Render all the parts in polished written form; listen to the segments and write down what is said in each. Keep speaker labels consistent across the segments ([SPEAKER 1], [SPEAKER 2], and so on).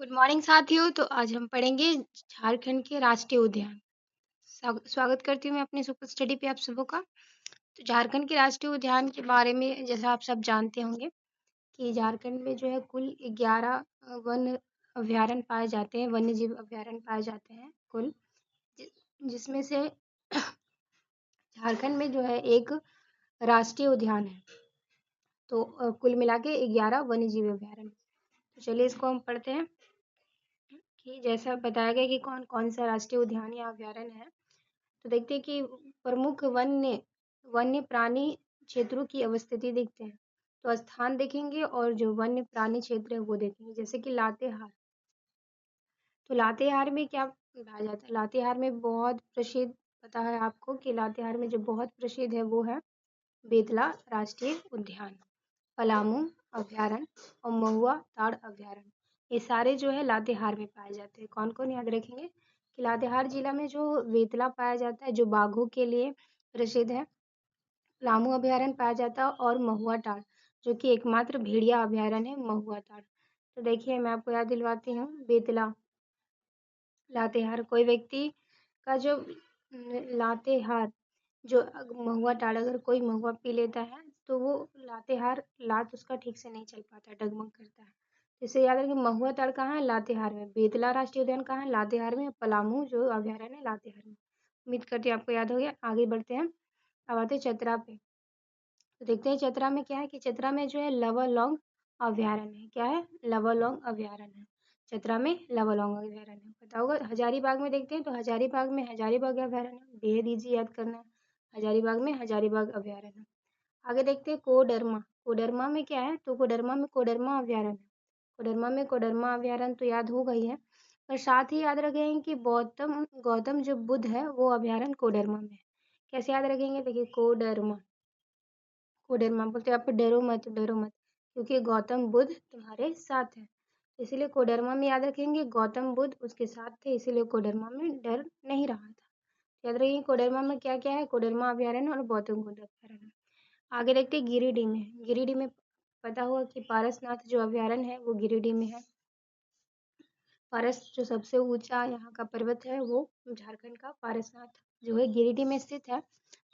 [SPEAKER 1] Good morning साथियों। तो आज हम पढ़ेंगे झारखंड के राष्ट्रीय उद्यान। स्वागत करती हूँ मैं अपने सुपर स्टडी पे आप सबों का। तो झारखंड के राष्ट्रीय उद्यान के बारे में जैसा आप सब जानते होंगे कि झारखंड में जो है कुल 11 वन अभ्यारण्य पाए जाते हैं, वन्य जीव अभ्यारण्य पाए जाते हैं कुल, जिसमें से झारखंड में जो है एक राष्ट्रीय उद्यान है। तो कुल मिला के 11 वन्य जीव अभ्यारण्य। तो चलिए इसको हम पढ़ते हैं कि जैसा बताया गया कि कौन कौन सा राष्ट्रीय उद्यान या अभ्यारण्य है। तो देखते हैं कि प्रमुख वन्य वन्य प्राणी क्षेत्रों की अवस्थिति देखते हैं। तो स्थान देखेंगे और जो वन्य प्राणी क्षेत्र है वो देखेंगे, जैसे कि लातेहार। तो लातेहार में क्या पाया जाता है? लातेहार में बहुत प्रसिद्ध, पता है आपको कि लातेहार में जो बहुत प्रसिद्ध है वो है बेतला राष्ट्रीय उद्यान, पलामू अभ्यारण्य और महुआ ताड़ अभ्यारण्य। ये सारे जो है लातेहार में पाए जाते हैं। कौन कौन याद रखेंगे कि लातेहार जिला में जो बेतला पाया जाता है जो बाघों के लिए प्रसिद्ध है, पलामू अभ्यारण्य पाया जाता है और महुआ ताड़ जो कि एकमात्र भेड़िया अभ्यारण्य है, महुआ ताड़। तो देखिए मैं आपको याद दिलवाती हूँ, बेतला लातेहार कोई व्यक्ति का जो लातेहार जो महुआ ताड़, अगर कोई महुआ पी लेता है तो वो लातेहार लात उसका ठीक से नहीं चल पाता, डगमग करता है। इसे याद रखें, महुआ ताड़ कहाँ है? लातेहार में। बेतला राष्ट्रीय उद्यान कहाँ है? लातेहार में। पलामू जो अभ्यारण्य है लातेहार में। उम्मीद करती हूँ आपको याद हो गया। आगे बढ़ते हैं, अब आते हैं चतरा पे। तो देखते हैं चतरा में क्या है कि चतरा में जो है लवालोंग अभ्यारण्य है। क्या है? लवालोंग अभ्यारण्य है। चतरा में लवालोंग अभ्यारण्य है, पता होगा। हजारीबाग में देखते हैं तो हजारीबाग में हजारीबाग अभ्यारण्य, बेहद ईजी याद करना है। हजारीबाग में हजारीबाग अभ्यारण्य। आगे देखते हैं कोडरमा। कोडरमा में क्या है? तो कोडरमा में कोडरमा अभ्यारण्य। कोडरमा में कोडरमा अभ्यारण्य तो याद होगा ही है, पर साथ ही याद रखेंगे कि गौतम गौतम जो बुद्ध है वो अभ्यारण्य कोडरमा में है। कैसे याद रखेंगे? देखिए कोडरमा, कोडरमा बोलते हैं, आप डरो मत, डरो मत, क्योंकि गौतम बुद्ध तुम्हारे साथ है। इसीलिए कोडरमा में याद रखेंगे गौतम बुद्ध उसके साथ थे, इसीलिए कोडरमा में डर नहीं रहा था। याद रखिए कोडरमा में क्या क्या है? कोडरमा अभ्यारण्य और गौतम बुद्ध अभ्यारण्य। आगे देखते हैं गिरिडीह में। गिरिडीह में पता होगा कि पारसनाथ जो अभ्यारण्य है वो गिरिडीह में है। पारस जो सबसे ऊंचा यहाँ का पर्वत है वो झारखंड का पारसनाथ जो है गिरिडीह में स्थित है।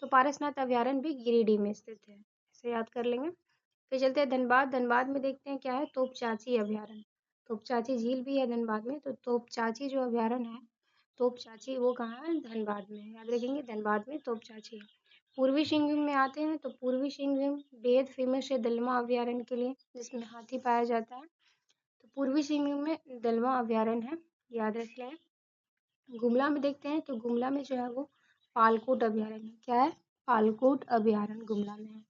[SPEAKER 1] तो पारसनाथ अभ्यारण्य भी गिरिडीह में स्थित है, इसे याद कर लेंगे। फिर चलते हैं धनबाद। धनबाद में देखते हैं क्या है? तोपचाची अभ्यारण्य। तोपचाची झील भी है धनबाद में। तो तोपचाची जो अभ्यारण्य है, तोपचाची वो कहाँ है? धनबाद में है। याद रखेंगे धनबाद में तोपचाची है। पूर्वी सिंहभूम में आते हैं तो पूर्वी सिंहभूम बेहद फेमस है दलमा अभ्यारण्य के लिए, जिसमें हाथी पाया जाता है। तो पूर्वी सिंहभूम में दलमा अभ्यारण्य है, याद रख लें। गुमला में देखते हैं तो गुमला में जो है वो पालकोट अभ्यारण्य है। क्या है? पालकोट अभ्यारण्य गुमला में है।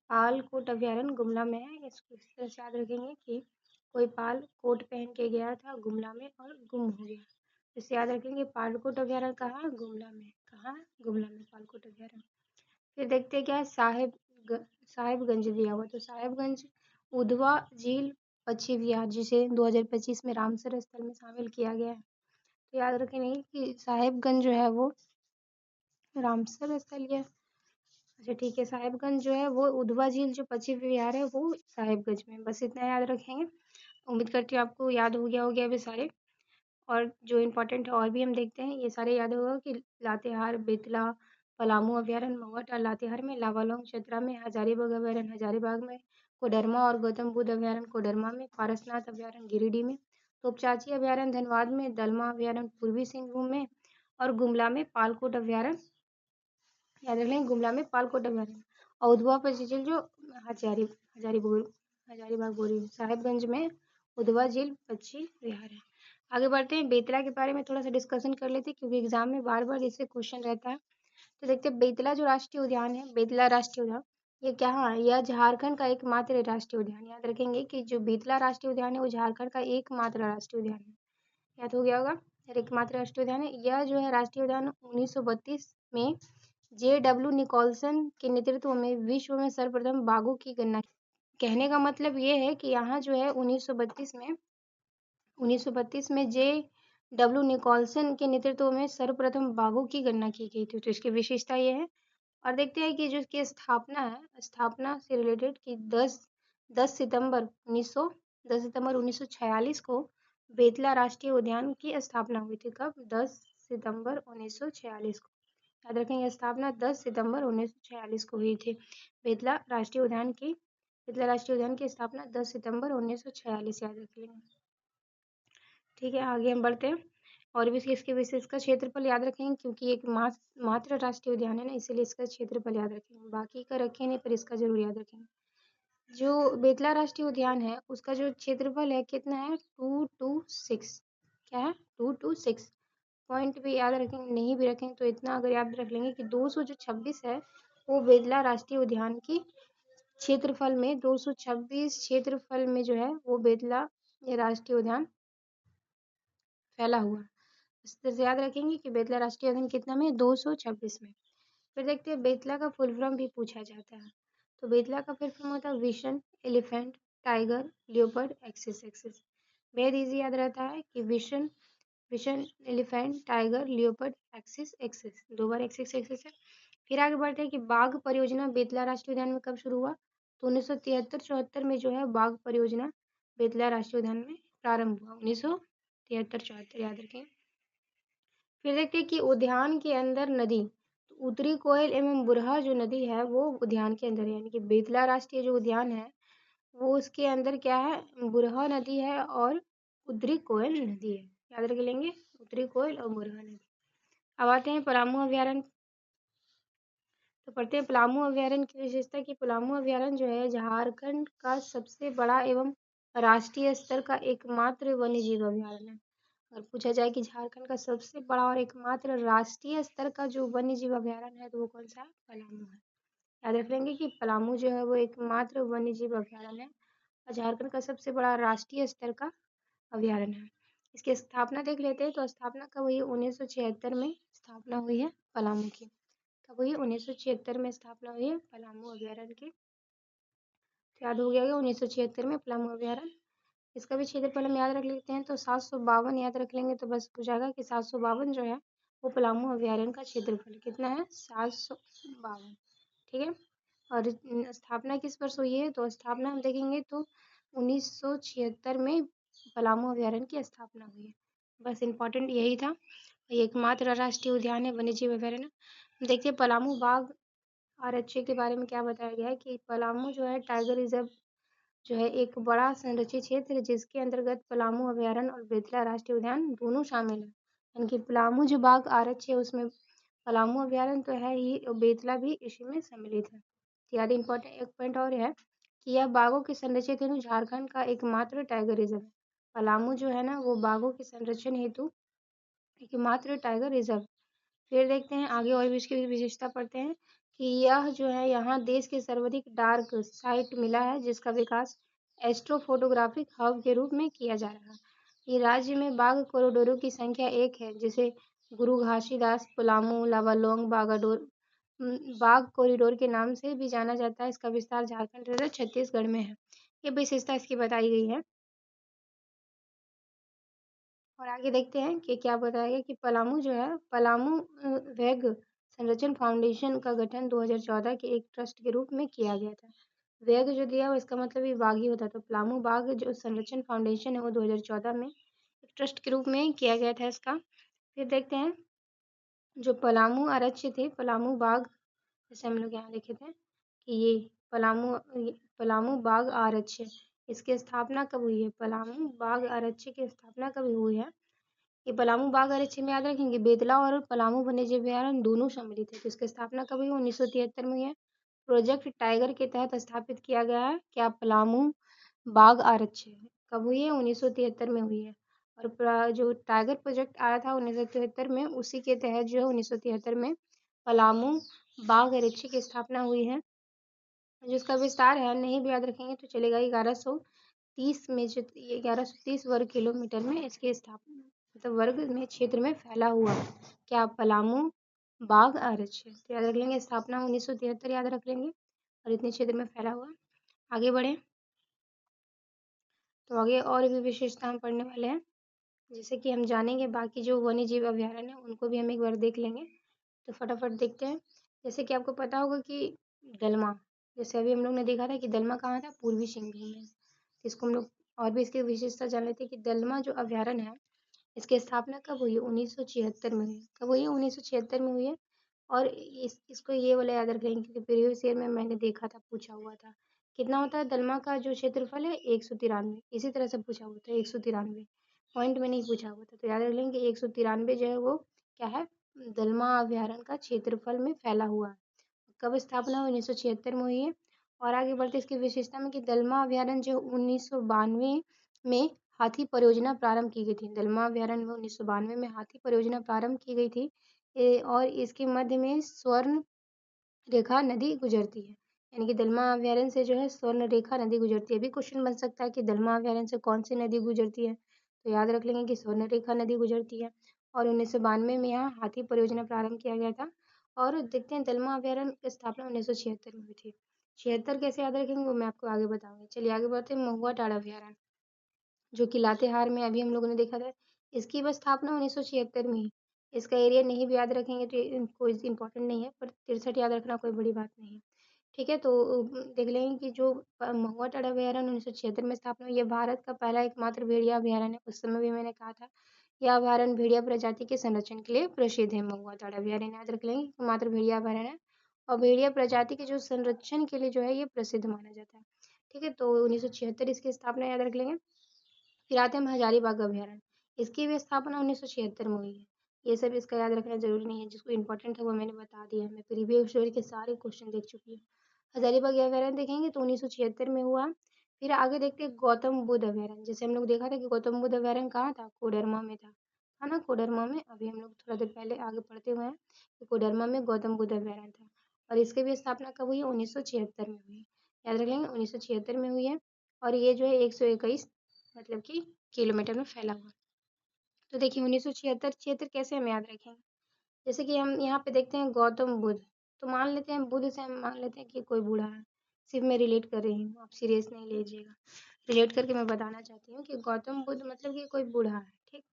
[SPEAKER 1] पालकोट अभ्यारण्य गुमला में है। इसको इस तरह से याद रखेंगे कि कोई पाल कोट पहन के गया था गुमला में और गुम हो गया। इसे याद रखेंगे। पालकोट अभ्यारण्य कहाँ है? गुमला में। कहाँ है? गुमला में पालकोट अभ्यारण्य। फिर देखते हैं क्या है? साहेबगंज दिया हुआ। तो साहेबगंज उधवा झील पक्षी विहार, जिसे 2025 में रामसर स्थल में शामिल किया गया है। तो याद रखेंगे कि साहेबगंज जो है वो रामसर स्थल है। अच्छा ठीक है, साहेबगंज जो है वो उधवा झील जो पक्षी विहार है वो साहेबगंज में। बस इतना याद रखेंगे। उम्मीद करती हूँ आपको याद हो गया होगा अभी सारे। और जो इम्पोर्टेंट है और भी हम देखते हैं, ये सारे याद होगा कि लातेहार, बेतला, पलामू अभ्यारण्य, महुआ ताड़ लातेहार में, लावालौंग चतरा में, हजारीबाग अभ्यारण्य हजारीबाग में, कोडरमा और गौतम बुद्ध अभ्यारण्य कोडरमा में, पारसनाथ अभ्यारण्य गिरिडीह में, तोपचाची अभ्यारण्य धनबाद में, दलमा अभ्यारण्य पूर्वी सिंहभूम में और गुमला में पालकोट अभ्यारण्य, याद रख लें गुमला में पालकोट अभ्यारण्य। और उधवा पक्षी झील जो हजारीबाग बोल रही हूँ, साहेबगंज में उधवा झील पक्षी विहार है। आगे बढ़ते हैं, बेतला के बारे में थोड़ा सा डिस्कशन कर लेते हैं क्योंकि एग्जाम में बार बार इससे क्वेश्चन रहता है। तो देखते हैं बेतला जो राष्ट्रीय उद्यान है, बेतला राष्ट्रीय उद्यान, ये क्या है? यह झारखंड का एकमात्र राष्ट्रीय उद्यान। याद रखेंगे कि जो बेतला राष्ट्रीय उद्यान है वो झारखंड का एकमात्र राष्ट्रीय उद्यान है। याद हो गया होगा, एकमात्र राष्ट्रीय उद्यान है। यह जो है राष्ट्रीय उद्यान 1932 में JW निकोलसन के नेतृत्व में विश्व में सर्वप्रथम बाघों की गणना। कहने का मतलब ये है कि यहाँ जो है 1932 में JW निकोलसन के नेतृत्व में सर्वप्रथम बाघों की गणना की गई थी। तो इसकी विशेषता ये है। और देखते हैं कि जो इसकी स्थापना है, स्थापना से रिलेटेड कि 10 सितंबर 1946 को बेतला राष्ट्रीय उद्यान की स्थापना हुई थी कब? 10 सितंबर 1946 को। याद रखेंगे, स्थापना 10 सितंबर 1946 को हुई थी। बेतला राष्ट्रीय उद्यान की स्थापना 10 सितंबर 1946, याद रख लेंगे। ठीक है, आगे हम बढ़ते हैं। और भी इसके विशेष का क्षेत्रफल याद रखेंगे, क्योंकि एक मात्र राष्ट्रीय उद्यान है ना, इसीलिए इसका क्षेत्रफल याद रखेंगे। बाकी का रखें नहीं, पर इसका जरूर याद रखेंगे। जो बेतला राष्ट्रीय उद्यान है उसका जो क्षेत्रफल है कितना है? 226। क्या है? 226। पॉइंट भी याद रखेंगे, नहीं भी रखेंगे तो इतना अगर याद रख लेंगे कि 226 है, वो बेतला राष्ट्रीय उद्यान की क्षेत्रफल में 226 क्षेत्रफल में जो है वो बेतला ये राष्ट्रीय उद्यान फैला हुआ। इस तरह से याद रखेंगे कि बेतला राष्ट्रीय उद्यान कितना में? 226 में। फिर देखते हैं बेतला का फुल फॉर्म भी पूछा जाता है। तो बेतला का फुल फॉर्म होता है vision, elephant, tiger, leopard, axis. Axis बेहद इजी याद रहता है कि vision, elephant, tiger, leopard, axis. Axis 2 बार एक्सिस एक्सिस है। फिर आगे बढ़ते हैं कि बाघ परियोजना बेतला राष्ट्रीय उद्यान में कब शुरू हुआ? तो 1973-74 में जो है बाघ परियोजना बेतला राष्ट्रीय उद्यान में प्रारंभ हुआ। 1973-74 याद रखें। फिर देखते हैं कि उद्यान के अंदर नदी, तो उत्तरी कोयल एवं बुरहा जो नदी है वो उद्यान के अंदर है, यानी कि बेतला राष्ट्रीय जो उद्यान है वो उसके अंदर क्या है? बुरहा नदी है और उत्तरी कोयल नदी है। याद रख लेंगे, उत्तरी कोयल और बुरहा नदी। अब आते हैं पलामू अभ्यारण्य। तो पढ़ते हैं पलामू अभ्यारण्य की विशेषता कि पलामू अभ्यारण्य जो है झारखंड का सबसे बड़ा एवं राष्ट्रीय स्तर का एकमात्र वन्य जीव अभ्यारण्य है। अगर पूछा जाए कि झारखंड का सबसे बड़ा और एकमात्र राष्ट्रीय स्तर का जो वन्य जीव अभ्यारण्य है तो वो कौन सा है? पलामू है। याद रख लेंगे कि पलामू जो है वो एकमात्र वन्य जीव अभ्यारण्य है और झारखंड का सबसे बड़ा राष्ट्रीय स्तर का अभ्यारण्य है। इसकी स्थापना देख लेते हैं। तो स्थापना कब हुई? 1976 में स्थापना हुई है पलामू की। कब हुई? 1976 में स्थापना हुई है पलामू अभ्यारण्य की। तो याद हो गया होगा 1976 में पलामू अभ्यारण्य। इसका भी क्षेत्रफल हम याद रख लेते हैं। तो 752 याद रख लेंगे तो बस हो जाएगा कि 752 जो है वो पलामू अभ्यारण्य का क्षेत्रफल कितना है? 752। ठीक है। और स्थापना किस वर्ष हुई है? तो स्थापना हम देखेंगे तो 1976 में पलामू अभ्यारण्य की स्थापना हुई है। बस इम्पोर्टेंट यही था। ये एकमात्र राष्ट्रीय उद्यान है वन्य जीव अभ्यारण्य। देखिए पलामू बाघ आरक्षी के बारे में क्या बताया गया है कि पलामू जो है टाइगर रिजर्व जो है एक बड़ा संरक्षित क्षेत्र है जिसके अंतर्गत पलामू अभ्यारण्य और बेतला राष्ट्रीय उद्यान दोनों शामिल है। यानी कि पलामू जो बाघ आरक्षी है उसमें पलामू अभ्यारण्य तो है ही और बेतला भी इसी में सम्मिलित है। तो याद इम्पोर्टेंट एक पॉइंट और है कि यह बाघों के संरक्षित हेतु झारखंड का एकमात्र टाइगर रिजर्व है। पलामू जो है ना वो बाघों के संरक्षण हेतु एकमात्र टाइगर रिजर्व। फिर देखते हैं आगे और भी इसकी विशेषता पढ़ते हैं कि यह जो है यहाँ देश के सर्वाधिक डार्क साइट मिला है जिसका विकास एस्ट्रोफोटोग्राफिक हब के रूप में किया जा रहा है। ये राज्य में बाघ कॉरिडोरों की संख्या 1 है जिसे गुरु घासीदास पलामू लावालोंग बागाडोर बाघ कॉरिडोर के नाम से भी जाना जाता है। इसका विस्तार झारखंड तथा छत्तीसगढ़ में है। ये विशेषता इसकी बताई गई है। और आगे देखते हैं कि क्या बताया गया कि पलामू जो है पलामू वेग संरक्षण फाउंडेशन का गठन 2014 के एक ट्रस्ट के रूप में किया गया था। वेग जो दिया हुआ इसका मतलब ये बाघ ही होता है। तो पलामू बाघ जो संरक्षण फाउंडेशन है वो 2014 में एक ट्रस्ट के रूप में किया गया था इसका। फिर देखते हैं जो पलामू आरक्ष थे पलामू बाघ, जैसे हम लोग यहाँ लिखे थे कि ये पलामू बाघ आरक्ष इसकी स्थापना कब हुई है? पलामू बाघ आरक्ष की स्थापना कब हुई है? ये पलामू बाघ आरक्षी में याद रखेंगे बेतला और पलामू वन्यजीव अभ्यारण्य दोनों सम्मिलित है। तो इसकी स्थापना कब हुई? 1973 में हुई है। प्रोजेक्ट टाइगर के तहत स्थापित किया गया है क्या? पलामू बाघ आरक्षी कब हुई है? 1973 में हुई है। और जो टाइगर प्रोजेक्ट आया था 1973 में उसी के तहत जो है 1973 में पलामू बाघ आरक्षी की स्थापना हुई है। जिसका विस्तार है नहीं भी याद रखेंगे तो चलेगा। 1130 में 1130 वर्ग किलोमीटर में इसकी स्थापना मतलब वर्ग में क्षेत्र में फैला हुआ क्या? पलामू बाघ आरक्ष। तो याद रख लेंगे स्थापना 1973 याद रख लेंगे और इतने क्षेत्र में फैला हुआ। आगे बढ़े तो आगे और भी विशेषता हम पढ़ने वाले हैं जैसे कि हम जानेंगे बाकी जो वन्य जीव अभ्यारण्य है उनको भी हम एक बार देख लेंगे। तो फटाफट देखते हैं। जैसे कि आपको पता होगा कि दलमा, जैसे अभी हम लोग ने देखा था कि दलमा कहाँ था? पूर्वी सिंहभूम में। इसको हम लोग और भी इसकी विशेषता जान लेते हैं कि दलमा जो अभयारण्य है, इसकी स्थापना कब हुई है? 1976 में हुई। कब हुई है? 1976 में हुई है। और इसको ये वाला याद रख लेंगे क्योंकि प्रीवियस ईयर में मैंने देखा था, पूछा हुआ था। कितना होता है दलमा का जो क्षेत्रफल है? 193। इसी तरह से पूछा हुआ था, 193। पॉइंट में नहीं पूछा हुआ था, तो याद रख लेंगे 193 जो है वो क्या है? दलमा अभयारण्य का क्षेत्रफल में फैला हुआ है। कब स्थापना हुई? 1976 में हुई है। और आगे बढ़ते इसकी विशेषता में कि दलमा अभयारण्य जो 1992 में हाथी परियोजना प्रारंभ की गई थी। दलमा अभयारण्य में 1992 में हाथी परियोजना प्रारंभ की गई थी। और इसके मध्य में स्वर्ण रेखा नदी गुजरती है। यानी कि दलमा अभयारण्य से जो है स्वर्ण रेखा नदी गुजरती है। अभी क्वेश्चन बन सकता है कि दलमा अभयारण्य से कौन सी नदी गुजरती है, तो याद रख लेंगे कि स्वर्ण रेखा नदी गुजरती है। और 1992 में यहाँ हाथी परियोजना प्रारंभ किया गया था। और देखते हैं दलमा अभयारण्य की स्थापना 1976 में हुई थी। 76 कैसे याद रखेंगे वो मैं आपको आगे बताऊंगी। चलिए आगे बढ़ते हैं। महुआ टाड़ा अभयारण्य जो कि लातेहार में अभी हम लोगों ने देखा था, इसकी बस स्थापना 1976 में ही। इसका एरिया नहीं भी याद रखेंगे तो कोई इंपॉर्टेंट नहीं है, पर 63 याद रखना कोई बड़ी बात नहीं है। ठीक है, तो देख लेंगे कि जो महुआ टाड़ा अभयारण्य 1976 में स्थापना हुई, ये भारत का पहला एकमात्र भेड़िया अभयारण्य है। उस समय भी मैंने कहा था यह अभयारण्य भेड़िया प्रजाति के संरक्षण के लिए प्रसिद्ध है। महुआ टाड़ा अभयारण्य याद रख लेंगे, एकमात्र भेड़िया अभयारण्य है और भेड़िया प्रजाति के जो संरक्षण के लिए जो है ये प्रसिद्ध माना जाता है। ठीक है, तो 1976 इसकी स्थापना याद रख लेंगे। फिर आते हैं हम हजारीबाग अभयारण्य। इसकी भी स्थापना 1976 में हुई है। ये सब इसका याद रखना जरूरी नहीं है, जिसको इंपॉर्टेंट है वो मैंने बता दिया है। मैं प्रीवियस स्टोरी के सारे क्वेश्चन देख चुकी हूँ। हजारीबाग अभयारण्य देखेंगे तो 1976 में हुआ। फिर आगे देखते हैं गौतम बुद्ध अभयारण्य। जैसे हम लोग देखा था कि गौतम बुद्ध अभयारण्य कहाँ था? कोडरमा में था ना? कोडरमा में। अभी हम लोग थोड़ा देर पहले आगे पढ़ते हुए हैं कि कोडरमा में गौतम बुद्ध अभयारण्य था। और इसकी भी स्थापना कब हुई है? 1976 में हुई है। याद रख लेंगे 1976 में हुई है। और ये जो है 121 मतलब कि किलोमीटर में फैला हुआ। तो देखिए 1976 क्षेत्र कैसे हम याद रखेंगे? जैसे कि हम यहाँ पे देखते हैं गौतम बुद्ध, तो मान लेते हैं बुद्ध से हम मान लेते हैं कि कोई बूढ़ा है। सिर्फ मैं रिलेट कर रही हूँ, आप सीरियस नहीं लीजिएगा। रिलेट करके मैं बताना चाहती हूँ कि गौतम बुद्ध मतलब कि कोई बूढ़ा है। ठीक,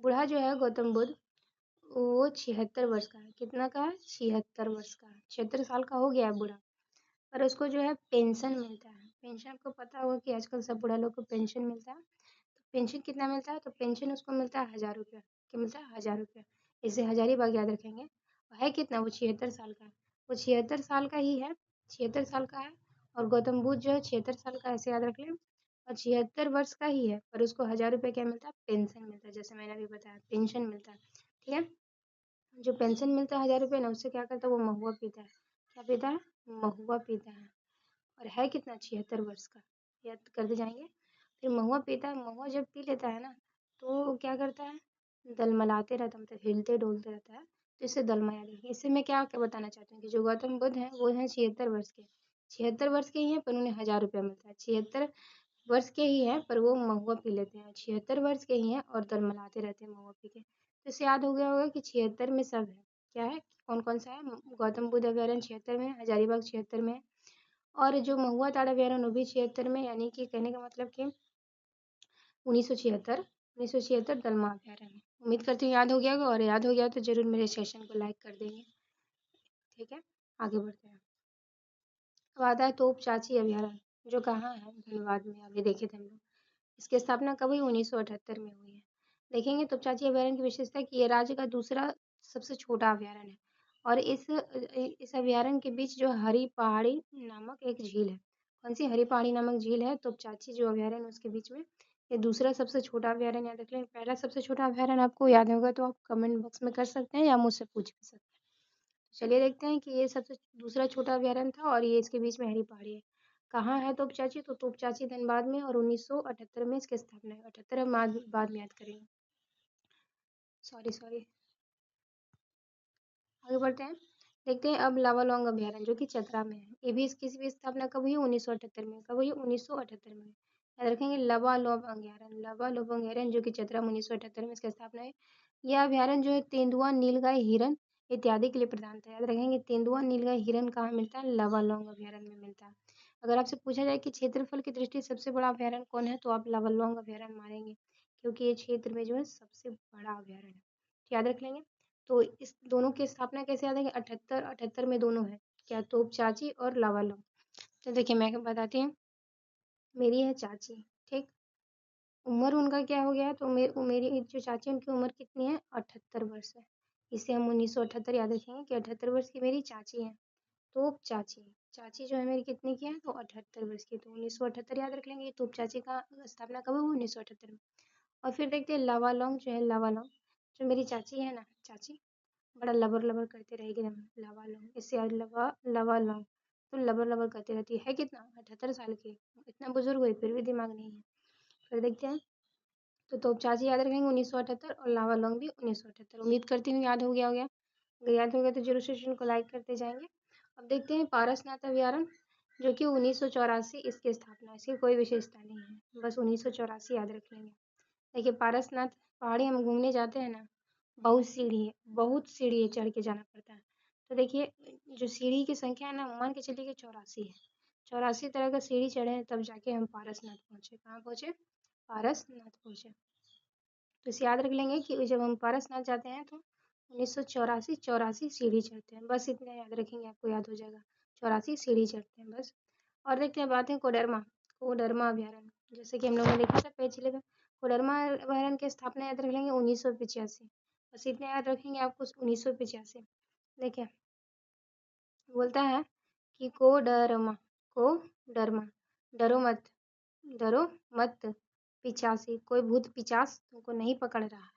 [SPEAKER 1] बूढ़ा जो है गौतम बुद्ध वो 76 वर्ष का है। कितना का है? 76 वर्ष का है। 76 साल का हो गया है बूढ़ा। पर उसको जो है पेंशन मिलता है। पेंशन आपको पता होगा कि आजकल सब बूढ़ा लोग को पेंशन मिलता है। पेंशन कितना मिलता है? तो पेंशन उसको मिलता है 1000 रुपया। क्या मिलता है? 1000 रुपया। इसे हजारीबाग याद रखेंगे। है कितना? वो 76 साल का है। वो 76 साल का ही है। 76 साल का है। और गौतम बुद्ध जो है 76 साल का, ऐसे याद रख लें। और 76 वर्ष का ही है, पर उसको 1000 रुपया क्या मिलता है? पेंशन मिलता है। जैसे मैंने अभी बताया पेंशन मिलता है। ठीक है, जो पेंशन मिलता है 1000 रुपये ना, उससे क्या करता है? वो महुआ पीता है। क्या पीता है? महुआ पीता है। और है कितना? 76 वर्ष का। याद करते जाएंगे। फिर महुआ पीता है। महुआ जब पी लेता है ना, तो क्या करता है? दलमलाते रहता है, मतलब हिलते डोलते रहता है। तो इससे दलमा याद रखिए। इससे मैं क्या क्या बताना चाहती हूँ कि जो गौतम बुद्ध हैं वो हैं 76 वर्ष के। 76 वर्ष के ही हैं, पर उन्हें 1000 रुपया मिलता है। 76 वर्ष के ही हैं, पर वो महुआ पी लेते हैं। 76 वर्ष के ही हैं और दलमलाते रहते हैं महुआ पी के। तो इससे याद हो गया होगा कि 76 में सब है। क्या है? कौन कौन सा है? गौतम बुद्ध अभयारण्य 76 में है, हजारीबाग 76 में है, और जो महुआ ताड़ा अभयारण्य वो भी 76 में। यानी कि कहने का मतलब कि 1976 दलमा अभयारण्य। उम्मीद करती हूँ याद हो गया होगा, और याद हो गया तो जरूर मेरे सेशन को लाइक कर देंगे। ठीक है, आगे बढ़ते हैं। अब आता है तोप चाची अभयारण्य, जो कहाँ है? धनबाद में। अभी देखे थे हम लोग। इसकी स्थापना कब हुई? 1978 में हुई है। देखेंगे तोप चाची अभयारण्य की विशेषता कि ये राज्य का दूसरा सबसे छोटा अभयारण्य है। और इस अभयारण्य के बीच जो हरी पहाड़ी नामक एक झील है। कौन सी? हरी पहाड़ी नामक झील है तोप चाची जो अभयारण्य है उसके बीच में। ये दूसरा सबसे छोटा अभयारण्य याद रख लें। पहला सबसे छोटा अभयारण्य आपको याद होगा तो आप कमेंट बॉक्स में कर सकते हैं या मुझसे पूछ भी सकते हैं। चलिए देखते हैं कि ये सबसे दूसरा छोटा अभयारण्य था और ये इसके बीच में हरी पहाड़ी है। कहाँ है तोप चाची? तो तोप चाची धनबाद में, और 1978 में इसकी स्थापना है। 78 हम बाद में याद करेंगे। सॉरी सॉरी, आगे बढ़ते हैं। देखते हैं अब लावा लौंग अभयारण्य जो कि चतरा में है। ये भी इसकी भी स्थापना कब हुई? 1978 में। कब हुई? 1978 में। याद रखेंगे लवा लौंग अभयारण्य। लवा लौंग अभयारण्य जो कि चतरा में 1978 में इसकी स्थापना है। यह अभयारण्य जो है तेंदुआ, नीलगाय, हिरन इत्यादि के लिए प्रदान था। याद रखेंगे तेंदुआ, नीलगाय, हिरन कहाँ मिलता है? लवा लौंग अभयारण्य में मिलता है। अगर आपसे पूछा जाए कि क्षेत्रफल की दृष्टि से सबसे बड़ा अभयारण्य कौन है, तो आप लावा लौंग अभयारण्य मानेंगे, क्योंकि ये क्षेत्र में जो है सबसे बड़ा अभयारण्य है। याद रख लेंगे। तो इस दोनों की स्थापना कैसे याद है? 78 में दोनों है। क्या? तोप चाची और लावा लौंग। तो देखिए मैं बताती हूँ। मेरी है चाची। ठीक, उम्र उनका क्या हो गया है, तो मेरी जो चाची हैं उनकी उम्र कितनी है, 78 वर्ष है। इसे हम 1978 याद रखेंगे कि 78 वर्ष की मेरी चाची हैं। तोप चाची, चाची जो है मेरी कितने की है, तो 78 वर्ष की, तो 1978 याद रख लेंगे। तोप चाची का स्थापना कब हुई, 1978 में। और फिर देखते हैं लावालौंग जो है, लावालौंग जो मेरी चाची है ना, चाची बड़ा लबर लबर करते रहेगी एकदम, लावालौंग, इससे याद लावालौंग, तो लबर लबर करती रहती है कितना, 78 साल की, इतना बुजुर्ग हुई फिर भी दिमाग नहीं है। फिर देखते हैं, तो तोप चाची याद रखेंगे 1978, और लावालौंग भी 1978। उम्मीद करती हूँ याद हो गया होगा। अगर याद हो गया तो जरूर सेशन को लाइक करते जाएंगे। अब देखते हैं पारसनाथ अभयारण्य, जो कि 1984 इसकी स्थापना, इसकी कोई विशेषता नहीं है, बस 1984 याद रख लेंगे। देखिए पारसनाथ पहाड़ी हम घूमने जाते हैं ना, बहुत सीढ़ी है, बहुत सीढ़ी है, चढ़ के जाना पड़ता है। तो देखिए जो सीढ़ी की संख्या है ना, मान के चलिए कि 84 है, 84 तरह का सीढ़ी चढ़े हैं तब जाके हम पारसनाथ पहुँचे। कहाँ पहुँचे, पारसनाथ पहुँचे। तो इसे याद रख लेंगे कि जब हम पारसनाथ जाते हैं तो 1984 सीढ़ी चढ़ते हैं, बस इतना याद रखेंगे, आपको याद हो जाएगा, 84 सीढ़ी चढ़ते हैं बस। और देखते हैं बात है कोडरमा, कोडरमा अभयारण्य, जैसे कि हम लोगों ने देखा था पिछले में, कोडरमा अभयारण्य की स्थापना याद रख लेंगे 1985, बस इतना याद रखेंगे आपको, 1985। देखिए बोलता है कि को डरमा, डरो मत, डरो मत, पिचासी, कोई भूत पिचास तुमको नहीं पकड़ रहा है,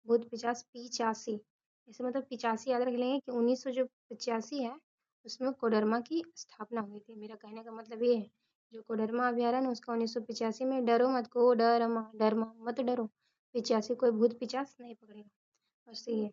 [SPEAKER 1] भूत पिचास पिचासी, इसे मतलब पिचासी याद रख लेंगे कि 1985 है, उसमें कोडरमा की स्थापना हुई थी। मेरा कहने का मतलब ये है, जो कोडरमा अभयारण्य उसका 1985 में, डरो मत, को डरमा, डरमा मत डरो, पिचासी, कोई भूत पिचास नहीं पकड़ेगा, बस ये।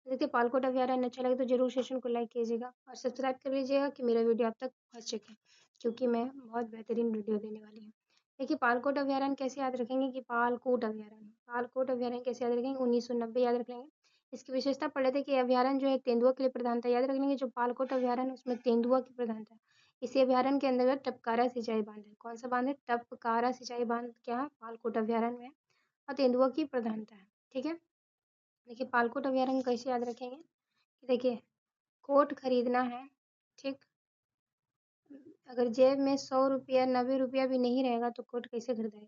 [SPEAKER 1] देखिए पालकोट अभयारण्य अच्छा लगे तो जरूर सेशन को लाइक कीजिएगा और सब्सक्राइब कर लीजिएगा कि मेरा वीडियो आप तक पहुंच सके, क्योंकि मैं बहुत बेहतरीन वीडियो देने वाली हूँ। देखिए पालकोट अभयारण्य कैसे याद रखेंगे कि पालकोट अभयारण्य कैसे याद रखेंगे, 1990 याद रखेंगे। इसकी विशेषता पढ़ लेते कि अभयारण्य जो है तेंदुआ के लिए प्रधानता, याद रख लेंगे जो पालकोट अभयारण्य उसमें तेंदुआ की प्रधानता। इसी अभयारण्य के अंतर्गत टपकारा सिंचाई बांध है, कौन सा बांध है, टपकारा सिंचाई बांध क्या है, पालकोट अभयारण्य में, और तेंदुआ की प्रधानता है। ठीक है, देखिए पालकोट अभयारण्य कैसे याद रखेंगे, देखिए कोट खरीदना है, ठीक, अगर जेब में 100 रुपया 90 रुपया भी नहीं रहेगा तो कोट कैसे खरीदेगा।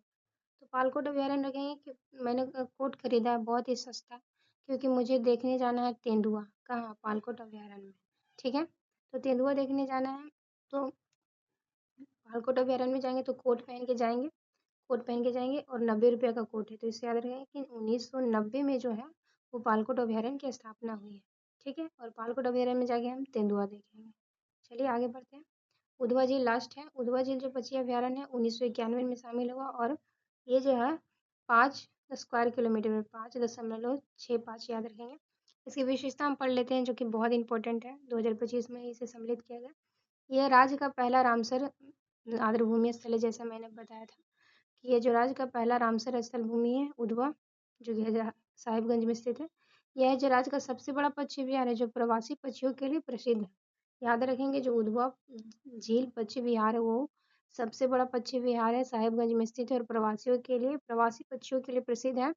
[SPEAKER 1] तो पालकोट अभयारण्य रखेंगे कि मैंने कोट खरीदा है बहुत ही सस्ता, क्योंकि मुझे देखने जाना है तेंदुआ, कहाँ, पालकोट अभयारण्य में। ठीक है, तो तेंदुआ देखने जाना है, तो पालकोट अभयारण्य में जाएंगे तो कोट पहन के जाएंगे, कोट पहन के जाएंगे, और 90 रुपये का कोट है, तो इससे याद रखेंगे कि 1990 में जो है वो पालकोट अभयारण्य की स्थापना हुई है। ठीक है, और पालकोट अभयारण्य में जाके हम तेंदुआ देखेंगे। चलिए आगे बढ़ते हैं। उधवा झील लास्ट है, उधवा झील जो पक्षी अभयारण्य है 1991 में शामिल हुआ, और ये जो है 5 स्क्वायर किलोमीटर में, 5.65 याद रखेंगे। इसकी विशेषता हम पढ़ लेते हैं जो कि बहुत इंपॉर्टेंट है, 2025 में इसे सम्मिलित किया गया। यह राज्य का पहला रामसर आर्द्रभूमि स्थल है, जैसा मैंने बताया था कि ये जो राज्य का पहला रामसर स्थल भूमि है उधवा, जो कि साहिबगंज में स्थित है। यह जो राज्य का सबसे बड़ा पक्षी विहार है जो प्रवासी पक्षियों के लिए प्रसिद्ध है। याद रखेंगे जो उधवा झील पक्षी विहार है वो सबसे बड़ा पक्षी विहार है, साहिबगंज में स्थित है, और प्रवासी पक्षियों के लिए प्रसिद्ध है।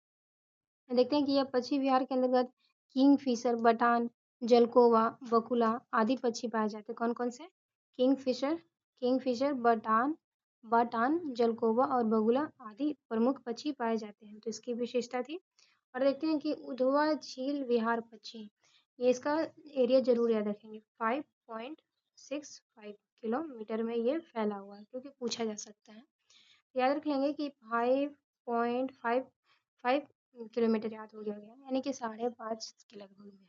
[SPEAKER 1] देखते हैं कि यह पक्षी विहार के अंतर्गत किंगफिशर, बटान, जलकोवा, बकुला आदि पक्षी पाए जाते हैं। कौन कौन से, किंगफिशर, बटान, जलकोवा और बगुला आदि प्रमुख पक्षी पाए जाते हैं, तो इसकी विशेषता थी। और देखते हैं कि उधवा झील विहार पक्षी, ये इसका एरिया जरूर याद रखेंगे, 5.65 किलोमीटर में ये फैला हुआ है, क्योंकि पूछा जा सकता है। याद रख लेंगे कि 5.55 किलोमीटर याद हो गया होगा, यानी कि 5.5 के लगभग में है।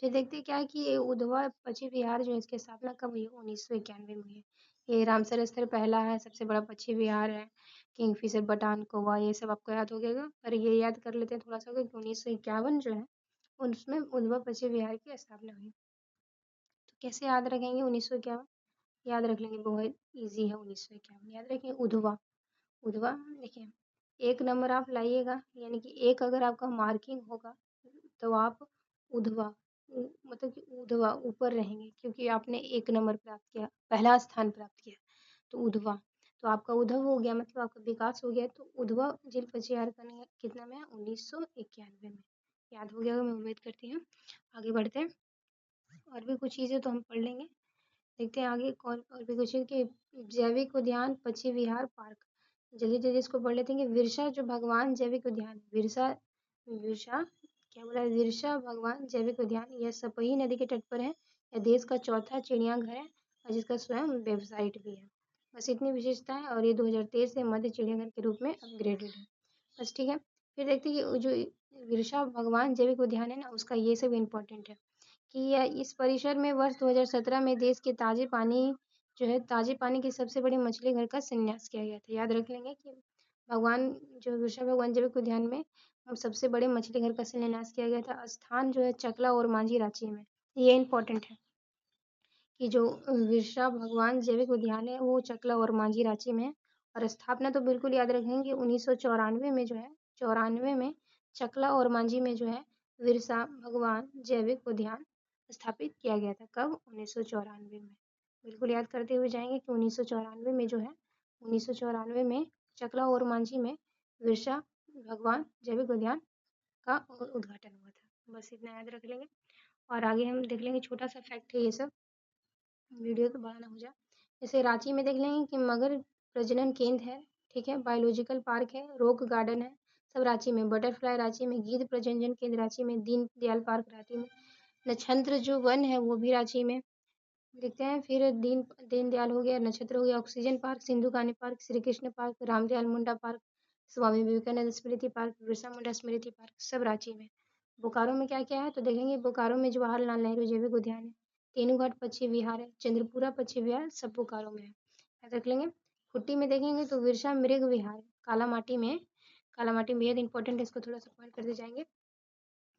[SPEAKER 1] फिर देखते हैं क्या है कि ये उधवा पक्षी विहार जो है इसकी स्थापना कब हुई, 1991 में हुई है। ये रामसर स्थल पहला है, सबसे बड़ा पक्षी विहार है, किंगफिशर, बटान, कौवा, ये सब आपको याद हो गएगा, पर ये याद कर लेते हैं थोड़ा सा कि 1951 जो है उसमें उधवा पक्षी विहार की स्थापना हुई। तो कैसे याद रखेंगे 1951, याद रख लेंगे, बहुत ईजी है 1951, याद रखेंगे उधवा, उधवा देखिए 1 नंबर आप लाइएगा, यानी कि एक अगर आपका मार्किंग होगा तो आप उधवा मतलब कि उधवा ऊपर रहेंगे, क्योंकि आपने 1 नंबर प्राप्त किया, पहला स्थान प्राप्त किया, तो उधवा, तो आपका उधव हो गया, मतलब आपका विकास हो गया। तो उधवा झील पचियार करने कितना में है, 1991 में, याद हो गया होगा मैं उम्मीद करती हूँ। आगे बढ़ते हैं, और भी कुछ चीज़ें तो हम पढ़ लेंगे। देखते हैं आगे कौन और भी कुछ है कि जैविक उद्यान पक्षी विहार पार्क, जल्दी जल्दी इसको पढ़ लेते हैं कि विरसा जो भगवान जैविक उद्यान है, विरसा विरसा क्या बोला है? विरसा भगवान जैविक उद्यान यह सपही नदी के तट पर है। यह देश का चौथा चिड़ियाघर है और जिसका स्वयं वेबसाइट भी है। बस इतनी विशेषता है और ये 2023 से मध्य चिड़ियाघर के रूप में अपग्रेडेड है। बस ठीक है। फिर देखते हैं कि जो विरसा भगवान जैविक उद्यान है ना, उसका ये सब इम्पोर्टेंट है कि यह इस परिसर में वर्ष 2017 में देश के ताजे पानी जो है ताजे पानी के सबसे बड़े मछली घर का शिलान्यास किया गया था। याद रख लेंगे कि भगवान जो विरसा भगवान जैविक उद्यान में सबसे बड़े मछली घर का शिलान्यास किया गया था। स्थान जो है चकला और मांझी रांची में। ये इम्पोर्टेंट है कि जो विरसा भगवान जैविक उद्यान है वो चकला और मांझी रांची में है। और स्थापना तो बिल्कुल याद रखेंगे 1994 में जो है 94 में चकला और मांझी में जो है विरसा भगवान जैविक उद्यान स्थापित किया गया था। कब? 1994 में। बिल्कुल याद करते हुए जाएंगे कि 1994 में जो है 1994 में चकला और मांझी में विरसा भगवान जैविक उद्यान का उद्घाटन हुआ था। बस इतना याद रख लेंगे और आगे हम देख लेंगे। छोटा सा फैक्ट है ये सब, वीडियो तो बड़ा ना हो जाए। जैसे रांची में देख लेंगे कि मगर प्रजनन केंद्र है, ठीक है, बायोलॉजिकल पार्क है, रॉक गार्डन है, सब रांची में। बटरफ्लाई रांची में, गिद्ध प्रजनन केंद्र रांची में, दीन दयाल पार्क रांची में, नक्षत्र जो वन है वो भी रांची में। देखते हैं फिर दीनदयाल हो गया, नक्षत्र हो गया, oxygen park, Sindhu Gandhi park, Shri Krishna park, Ramdayal Munda park, Swami Vivekananda Smriti park, Birsa Munda Smriti park, सब रांची में। बोकारो में क्या क्या है तो देखेंगे। बोकारो में जवाहरलाल नेहरू जैविक उद्यान है, तेनूघाट पक्षी विहार है, चंद्रपुरा पक्षी विहार, सब बोकारो में है। याद रख लेंगे। खुट्टी में देखेंगे तो विरसा मृग विहार कालामाटी में। कालामाटी बेहद इंपॉर्टेंट है, इसको थोड़ा सा पॉइंट करते जाएंगे।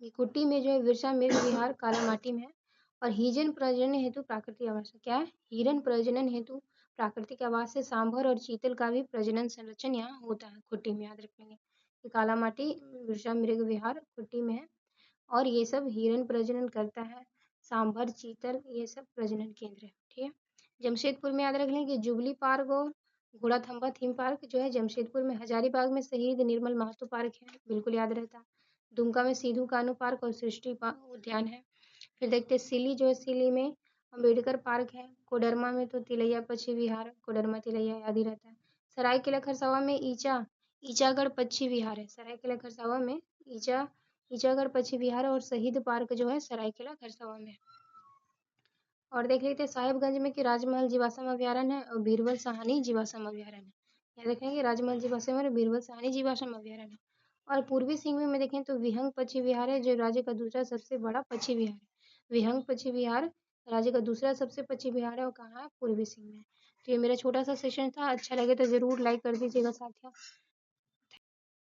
[SPEAKER 1] ये खुट्टी में जो है विरसा मृग विहार कालामाटी में है। और हिरन प्रजनन हेतु प्राकृतिक आवास क्या है? हिरन प्रजनन हेतु प्राकृतिक आवास से सांभर और चीतल का भी प्रजनन संरक्षण यहाँ होता है खुट्टी में। याद रखेंगे कि कालामाटी विरसा मृग विहार खुट्टी में है और ये सब हिरन प्रजनन करता है। सांभर चीतल ये सब प्रजनन केंद्र है, ठीक है। जमशेदपुर में याद रख लें कि जुबली पार्क और घोड़ाथम्बा थीम पार्क जो है जमशेदपुर में। हजारीबाग में शहीद निर्मल महतो पार्क है, बिल्कुल याद रहता है। दुमका में सिधू कानू पार्क और सृष्टि उद्यान है। फिर देखते हैं सिली जो है, सिली में अम्बेडकर पार्क है। कोडरमा में तो तिलैया पक्षी विहार, कोडरमा तिलैया याद ही रहता है। सरायकेला खरसावा में ईचागढ़ पक्षी विहार है। सरायकेला खरसावा में ईचागढ़ पक्षी विहार और शहीद पार्क जो है सरायकेला खरसावा में। और देख लेते हैं साहिबगंज में कि राजमहल जीवाश्म अभ्यारण्य है और बीरबल साहनी जीवाश्म अभ्यारण्य है। यहाँ देखेंगे राजमहल जीवाश्म और बीरबल साहनी जीवाश्म अभ्यारण्य। और पूर्वी सिंहभूम में देखें तो विहंग पक्षी विहार है जो राज्य का दूसरा सबसे बड़ा पक्षी विहार है। विहंग पक्षी विहार राज्य का दूसरा सबसे पक्षी विहार है और कहाँ है? पूर्वी सिंह में। तो ये मेरा छोटा सा सेशन था। अच्छा लगे तो जरूर लाइक कर दीजिएगा साथियों।